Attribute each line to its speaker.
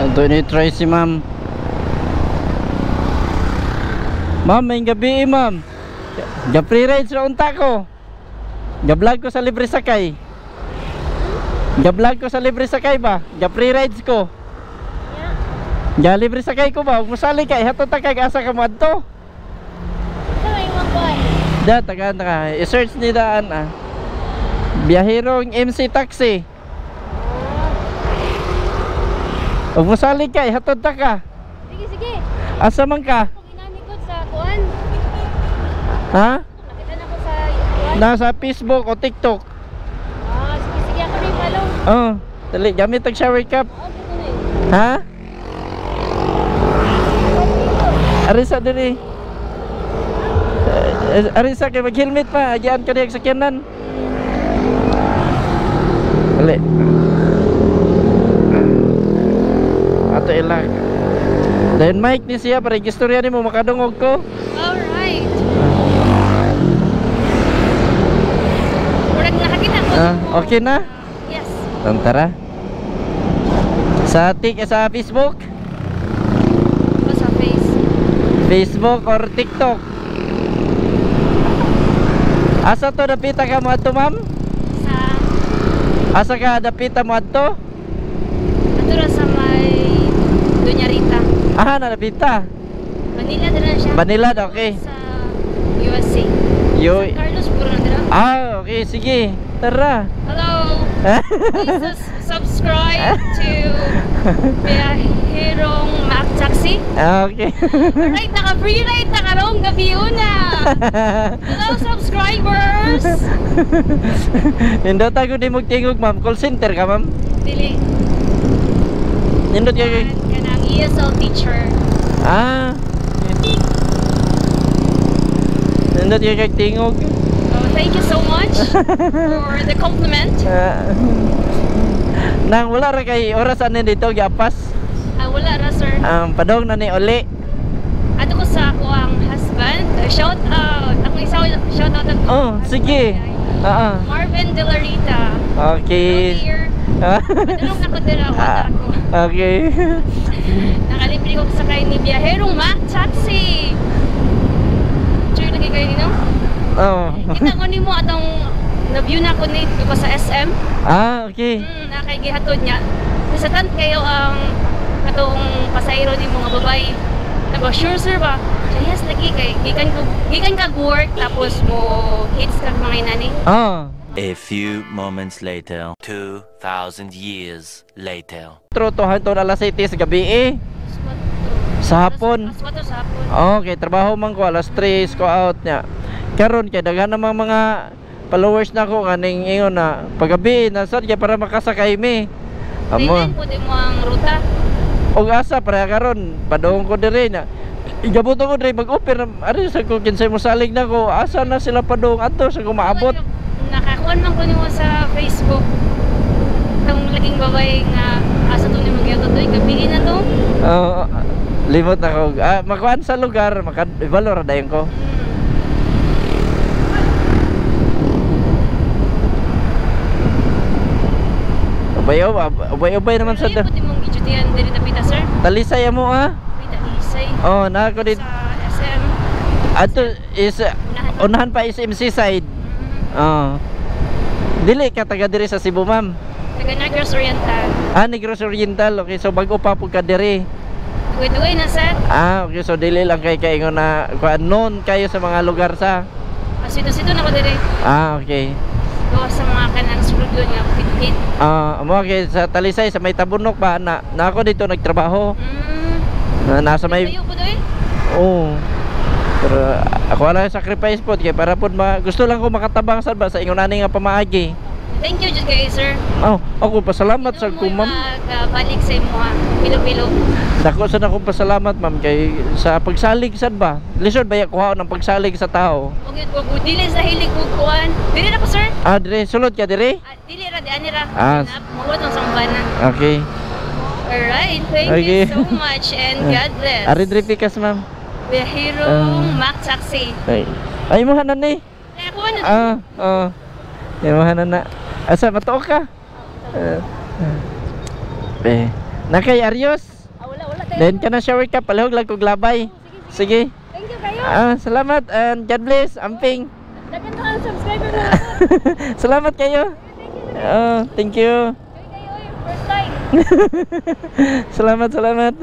Speaker 1: Ito ni-try si ma'am. Ma'am, may gabi ma'am. Ga-free ride sa unta ko. Ga-vlog ko sa libre sakay. Ga-vlog ko sa libre sakay ba? Ga-free rides ko. Ga libre sakay ko ba? Huwag mo sali ka. Ihato ta kay asa ka mo adto. Da, taga ka. I-search ni daan ah. Biyaherong MC Taxi. Huwag mo sali ka. Ihato ta ka.
Speaker 2: Sige, sige.
Speaker 1: Asa man ka?
Speaker 2: Kung inanikot sa kuan.
Speaker 1: Ha?
Speaker 2: Nakita na ko sa kuan.
Speaker 1: Nasa Facebook o TikTok.
Speaker 2: Ah, sige, sige. Ako rin palong.
Speaker 1: Oh, dali. Gamit ang shower cap.
Speaker 2: Oo, dito na eh.
Speaker 1: Ha? Arisa diri. Arisa kay mag-helmet pa. Agian ka diyan sa sakyanan. Dali. Ato ilang. Then mic ni siya para istorya nimo makadungog ko.
Speaker 2: Alright. Murag nakakita ko.
Speaker 1: Okay na?
Speaker 2: Yes.
Speaker 1: Tara. Sa sa Facebook?
Speaker 2: O sa face.
Speaker 1: Facebook or TikTok? Asa to dapita ka mo ato ma'am?
Speaker 2: Sa
Speaker 1: Asa ka dapita mo ato?
Speaker 2: ato ra sa may Doña Rita.
Speaker 1: Ah, nalapita.
Speaker 2: Manila din na siya.
Speaker 1: Manila, okay.
Speaker 2: Sa USA.
Speaker 1: Yo.
Speaker 2: San Carlos puro na dira.
Speaker 1: Ah, okay, sige. Tara.
Speaker 2: Hello. Please subscribe to Biyaherong Mac Taxi.
Speaker 1: Okay.
Speaker 2: Alright, naka-free ride na karong gabi una. Hello subscribers.
Speaker 1: Nindot ako di magtingog ma'am. Call center ka ma'am?
Speaker 2: Dili.
Speaker 1: Nindot ka
Speaker 2: Kanang ESL teacher.
Speaker 1: Ah. Nindot ka tingog.
Speaker 2: So, thank you so much for the compliment.
Speaker 1: Nang wala ra kay oras ano dito giapas.
Speaker 2: Wala ra sir.
Speaker 1: Padong na ni Oli.
Speaker 2: Ato ko sa ako ang husband. Shout out. Ako isa shout out ako.
Speaker 1: Oh, sige.
Speaker 2: Marvin De La Rita.
Speaker 1: Okay.
Speaker 2: Here. Padulong ako dira wala ako.
Speaker 1: Okay.
Speaker 2: Nakalibre ko sa kay ni Biyaherong Mac Taxi. Sure lagi kayo nino?
Speaker 1: Oh.
Speaker 2: Kita ko nimo atong na-view na ko ni ko sa SM.
Speaker 1: Ah, okay.
Speaker 2: Nakay gihatod niya. Bisatan kayo ang atong pasahero ni mga babae. Nako, sure sir ba? Yes, lagi kay gikan ka work tapos mo hits ka mga inani.
Speaker 1: Ah.
Speaker 3: A few moments later, 2,000 years later.
Speaker 1: Trotohan to alas 7 sa gabi eh. Sa hapon.
Speaker 2: Sa hapon.
Speaker 1: Okay, trabaho man ko alas 3 ko out niya. Karon kay daghan namang mga followers na ko kaning ingon na paggabi na sad kay para makasakay mi. Amo.
Speaker 2: Amo. Pwede mo ang ruta.
Speaker 1: Og asa para karon padong ko dire na. Igabot ko dire mag-offer ari sa ko kinsay mo salig na ko asa na sila padong adto sa kumaabot.
Speaker 2: Nakakuan man ko nimo sa Facebook. Tong laging babae nga asa to ni magyatod doy gabi na to.
Speaker 1: Limot na ko. Makuan sa lugar, maka-evaluate dayon ko. Ubay naman sa
Speaker 2: Pwede mong gijutian diri tapita sir.
Speaker 1: Talisay mo ha.
Speaker 2: Pwede isay.
Speaker 1: Oh, na ako dit.
Speaker 2: Sa SM.
Speaker 1: Ato is unahan pa is MC side. Oh. Dili ka taga diri sa Cebu, ma'am.
Speaker 2: Taga Negros Oriental.
Speaker 1: Negros Oriental. Okay, so bago pa pud ka diri.
Speaker 2: Dugay-dugay na sir.
Speaker 1: Okay, so dili lang kay kaingon na kuan noon kayo sa mga lugar sa.
Speaker 2: Sito-sito na ko diri.
Speaker 1: Okay.
Speaker 2: Gawa sa mga kanang sulod nga pit-pit.
Speaker 1: Amo kay sa Talisay sa may Tabunok ba na ako dito nagtrabaho. Nasa may
Speaker 2: Layo po doy.
Speaker 1: Oh. Pero ako wala sacrifice po kay para pod gusto lang ko makatabang sad ba sa ingon ani nga pamaagi.
Speaker 2: Thank you jud kay sir.
Speaker 1: Ako pasalamat sa ko ma'am.
Speaker 2: Balik sa imo ha. Pilo-pilo.
Speaker 1: Dako sad ako pasalamat ma'am kay sa pagsalig sad ba. Lisod ba kuha ng pagsalig sa tao.
Speaker 2: Ug dili sa hilig ug kuan. Dili na ko sir.
Speaker 1: Dire sulod ka dire?
Speaker 2: Dili ra di ani ra. Mawat ang sambanan.
Speaker 1: Okay.
Speaker 2: Alright, thank you so much and God bless.
Speaker 1: Ari dire pikas ma'am.
Speaker 2: Biyaherong Mac Taxi.
Speaker 1: Ay mo hanan ni.
Speaker 2: Ako na.
Speaker 1: Ay mo hanan na. Asa matuok ka? Nakay Arios. Then ka na shower ka, palihog lang kog labay. Sige.
Speaker 2: Thank you kayo.
Speaker 1: Salamat and God bless, amping.
Speaker 2: Dagan na ang subscriber mo.
Speaker 1: Salamat kayo. Thank you.
Speaker 2: Enjoy kayo yung first time.
Speaker 1: Salamat.